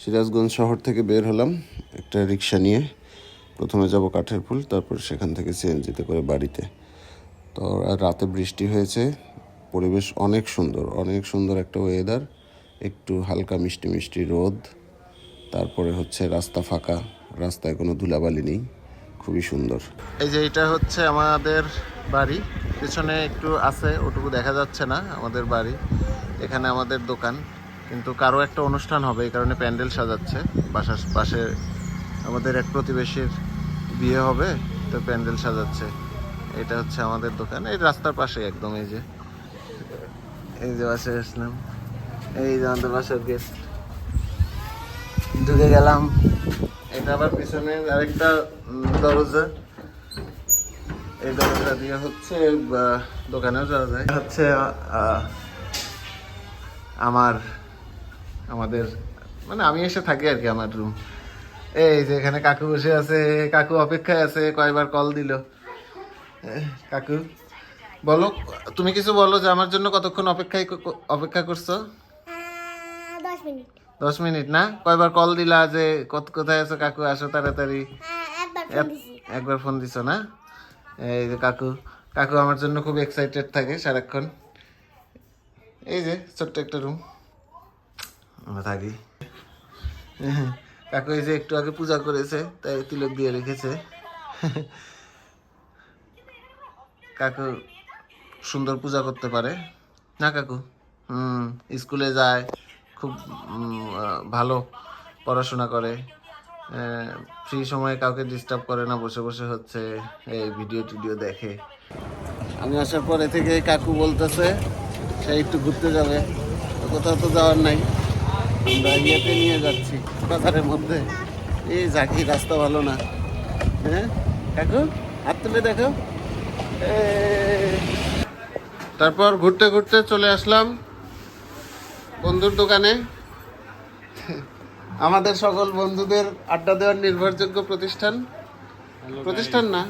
সিরাজগঞ্জ শহর থেকে বের হলাম একটা রিক্সা নিয়ে। প্রথমে যাব কাঠের পুল, তারপর সেখান থেকে সিএনজিতে করে বাড়িতে। তো রাতে বৃষ্টি হয়েছে, পরিবেশ অনেক সুন্দর, অনেক সুন্দর একটা ওয়েদার। একটু হালকা মিষ্টি মিষ্টি রোদ, তারপরে হচ্ছে রাস্তা ফাঁকা, রাস্তায় কোনো ধুলাবালি নেই, খুবই সুন্দর। এই যে এটা হচ্ছে আমাদের বাড়ি, পিছনে একটু আছে, ওটুকু দেখা যাচ্ছে না আমাদের বাড়ি। এখানে আমাদের দোকান, কিন্তু কারো একটা অনুষ্ঠান হবে এই কারণে প্যান্ডেল সাজাচ্ছে। বাসার পাশে আমাদের এক প্রতিবেশীর বিয়ে হবে, তো প্যান্ডেল সাজাচ্ছে। এটা হচ্ছে আমাদের দোকান, এই রাস্তার পাশে একদম। এই যে বাসায় আসলাম, এই যে আমাদের বাসার গেট, ঢুকে গেলাম। এটা আবার পিছনে আরেকটা দরজা, এই দরজা দিয়ে হচ্ছে দোকানেও যাওয়া যায়। হচ্ছে আমাদের মানে আমি এসে থাকি আর কি, আমার রুম। এই যে এখানে কাকু বসে আছে, কাকু অপেক্ষায় আছে, কয়বার কল দিল। কাকু বলো, তুমি কিছু বলো যে আমার জন্য কতক্ষণ অপেক্ষা করছো? 10 মিনিট না? কয়বার কল দিলা যে কোথায় আছো কাকু, আসো তাড়াতাড়ি? একবার ফোন দিছো না? এই যে কাকু আমার জন্য খুব এক্সাইটেড থাকে সারাক্ষণ। এই যে ছোট্ট একটা রুম আমরা থাকি। কাকু এই যে একটু আগে পূজা করেছে, তাই তিলক দিয়ে রেখেছে। কাকু সুন্দর পূজা করতে পারে না কাকু? স্কুলে যায়, খুব ভালো পড়াশোনা করে, ফ্রি সময়ে কাউকে ডিস্টার্ব করে না, বসে বসে হচ্ছে এই ভিডিও টিডিও দেখে। আমি আসার পরে থেকে কাকু বলতেছে সে একটু ঘুরতে যাবে, কোথাও তো যাওয়ার নাই, আমরা ইয়েতে নিয়ে যাচ্ছি বাজারের মধ্যে। এই ঝাঁকি, রাস্তা ভালো না। হ্যাঁ কাকু, হাত তুলে দেখো। তারপর ঘুরতে ঘুরতে চলে আসলাম বন্ধুর দোকানে। আমাদের সকল বন্ধুদের আড্ডা দেওয়ার নির্ভরযোগ্য প্রতিষ্ঠান না,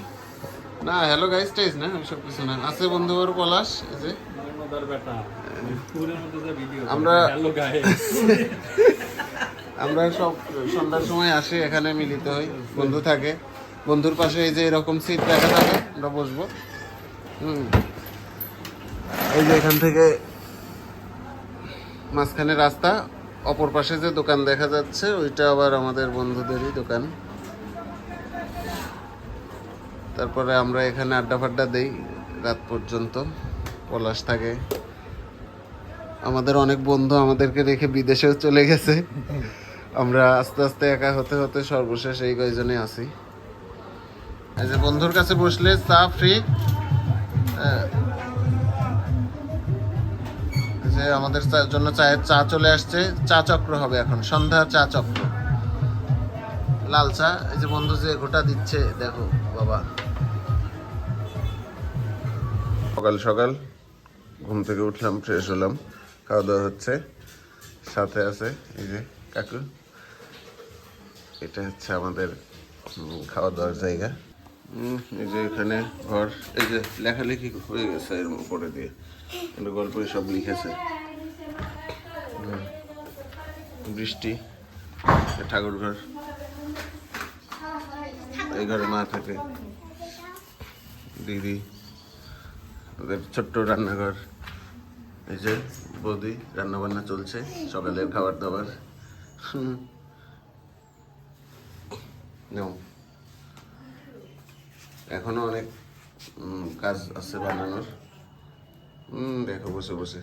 না হ্যালো গাইস স্টেজ না, সব কিছু না, আছে বন্ধুবর পলাশ। এই যে আমরা সব সন্ধ্যার সময় আসি, এখানে মিলিত হই, বন্ধু থাকে, বন্ধুর পাশে এই যে এরকম সিট দেখা থাকে, আমরা বসবো। এই যে এখান থেকে মাঝখানে রাস্তা, অপর পাশে যে দোকান দেখা যাচ্ছে ওইটা আবার আমাদের বন্ধুদেরই দোকান। তারপরে আমরা এখানে আড্ডা ফাড্ডা দেই রাত পর্যন্ত, পলাশ থাকে। আমাদের অনেক বন্ধু আমাদেরকে রেখে বিদেশেও চলে গেছে, আমরা আস্তে আস্তে একা হতে হতে সর্বশেষ এই কয়জনে আছি। এই যে বন্ধুর কাছে বসলে চা ফ্রি। যে আমাদের জন্য চায়ের চা চলে আসছে, চা চক্র হবে এখন, সন্ধ্যার চা চক্র, লাল চা। এই যে বন্ধু যে ঘোটা দিচ্ছে দেখো বাবা। সকাল সকাল ঘুম থেকে উঠলাম, ফ্রেশ হলাম, খাওয়া দাওয়া হচ্ছে। সাথে আছে এই যে কাকু, এটা হচ্ছে আমাদের খাওয়া দাওয়ার জায়গা। এই যে এখানে ঘর, এই যে লেখালেখি হয়ে গেছে এর উপরে দিয়ে, গল্প সব লিখেছে। বৃষ্টি, ঠাকুর ঘর, এই ঘরে মা থাকে, দিদি, ওদের ছোট্ট রান্নাঘর। এই যে বৌদি, রান্না বান্না চলছে, সকালের খাবার দাবার। এখনো অনেক কাজ আছে বানানোর। দেখো বসে বসে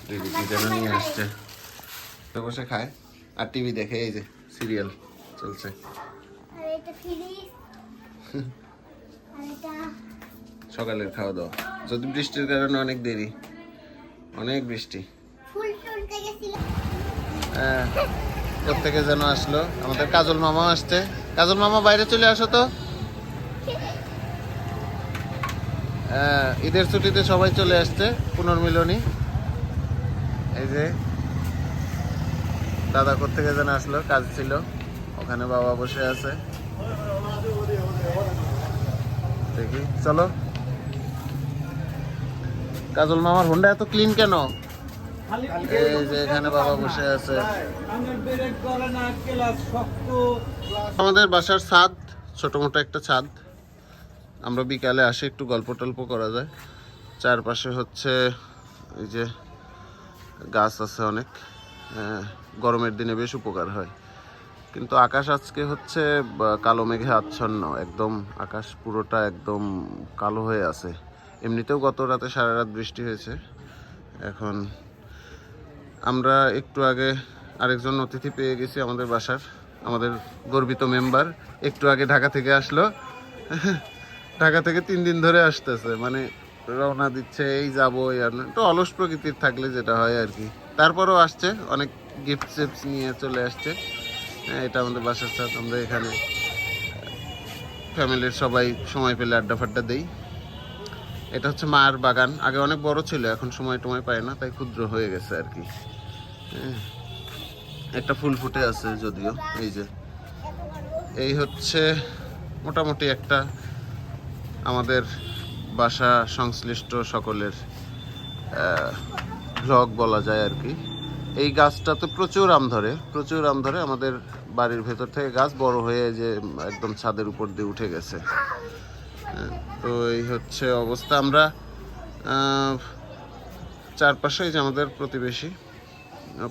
দিদি কি যেন নিয়ে আসছে, তো বসে খায় আর টিভি দেখে। এই যে সিরিয়াল চলছে। সকালের খাওয়া দাওয়া, যদি বৃষ্টির কারণে অনেক দেরি, অনেক বৃষ্টি। হ্যাঁ, কোত্থেকে যেন আসলো, আমাদের কাজল মামা আসছে। কাজল মামা বাইরে চলে আসো তো। ঈদের ছুটিতে সবাই চলে আসছে পুনর্মিলনী। এই যে দাদা কোত্থেকে যেন আসলো, কাজ ছিল, ওখানে বাবা বসে আছে। দেখি চলো। কাজল মামার হোন্ডা এত ক্লিন কেন? এই যে এখানে বাবা বসে আছে। আমাদের বাসার ছাদ, ছোট মোটো একটা ছাদ। আমরা বিকালে আসি, একটু গল্প টল্প করা যায়। চারপাশে হচ্ছে এই যে গাছ আছে অনেক, গরমের দিনে বেশ উপকার হয়। কিন্তু আকাশ আজকে হচ্ছে কালো মেঘে আচ্ছন্ন, একদম আকাশ পুরোটা একদম কালো হয়ে আছে। এমনিতেও গত রাতে সারা রাত বৃষ্টি হয়েছে। এখন আমরা একটু আগে আরেকজন অতিথি পেয়ে গেছি আমাদের বাসার, আমাদের গর্বিত মেম্বার একটু আগে ঢাকা থেকে আসলো। ঢাকা থেকে 3 দিন ধরে আসতেছে, মানে রওনা দিচ্ছে, এই যাবো একটু অলস প্রকৃতির থাকলে যেটা হয় আর কি। তারপরও আসছে, অনেক গিফট সিফট নিয়ে চলে আসছে। এটা আমাদের বাসার ছাদ। আমরা এখানে ফ্যামিলির সবাই সময় পেলে আড্ডা ফাড্ডা দেই। এটা হচ্ছে মার বাগান, আগে অনেক বড় ছিল, এখন সময় টময় পায় না, তাই ক্ষুদ্র হয়ে গেছে আর কি। একটা ফুল ফুটে আছে যদিও। এই যে এই হচ্ছে মোটামুটি একটা আমাদের বাসা সংশ্লিষ্ট সকলের ভ্লগ বলা যায় আর কি। এই গাছটাতে প্রচুর আম ধরে, প্রচুর আম ধরে। আমাদের বাড়ির ভেতর থেকে গাছ বড় হয়ে যে একদম ছাদের উপর দিয়ে উঠে গেছে। তো এই হচ্ছে অবস্থা। আমরা চারপাশে যে আমাদের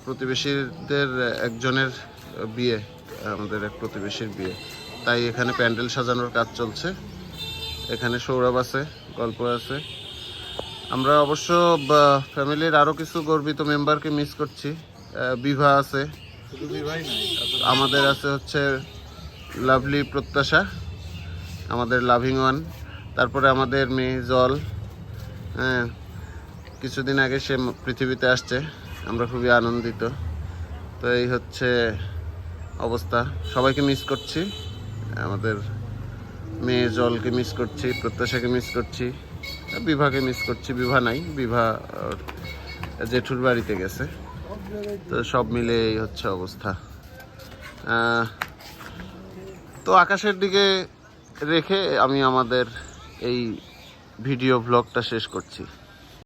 প্রতিবেশীদের একজনের বিয়ে, আমাদের এক প্রতিবেশীর বিয়ে, তাই এখানে প্যান্ডেল সাজানোর কাজ চলছে। এখানে সৌরভ আছে, গল্প আছে। আমরা অবশ্য ফ্যামিলির আরও কিছু গর্বিত মেম্বারকে মিস করছি। বিভা আছে, আমাদের আছে হচ্ছে লাভলি প্রত্যাশা, আমাদের লাভিং ওয়ান। তারপরে আমাদের মেয়ে জল, হ্যাঁ, কিছুদিন আগে সে পৃথিবীতে আসছে, আমরা খুবই আনন্দিত। তো এই হচ্ছে অবস্থা, সবাইকে মিস করছি। আমাদের মেয়ে জলকে মিস করছি, প্রত্যাশাকে মিস করছি, বিভাকে মিস করছি। বিভা নাই, বিভা জেঠুর বাড়িতে গেছে। তো সব মিলে এই হচ্ছে অবস্থা। তো আকাশের দিকে রেখে আমি আমাদের এই ভিডিও ব্লগটা শেষ করছি।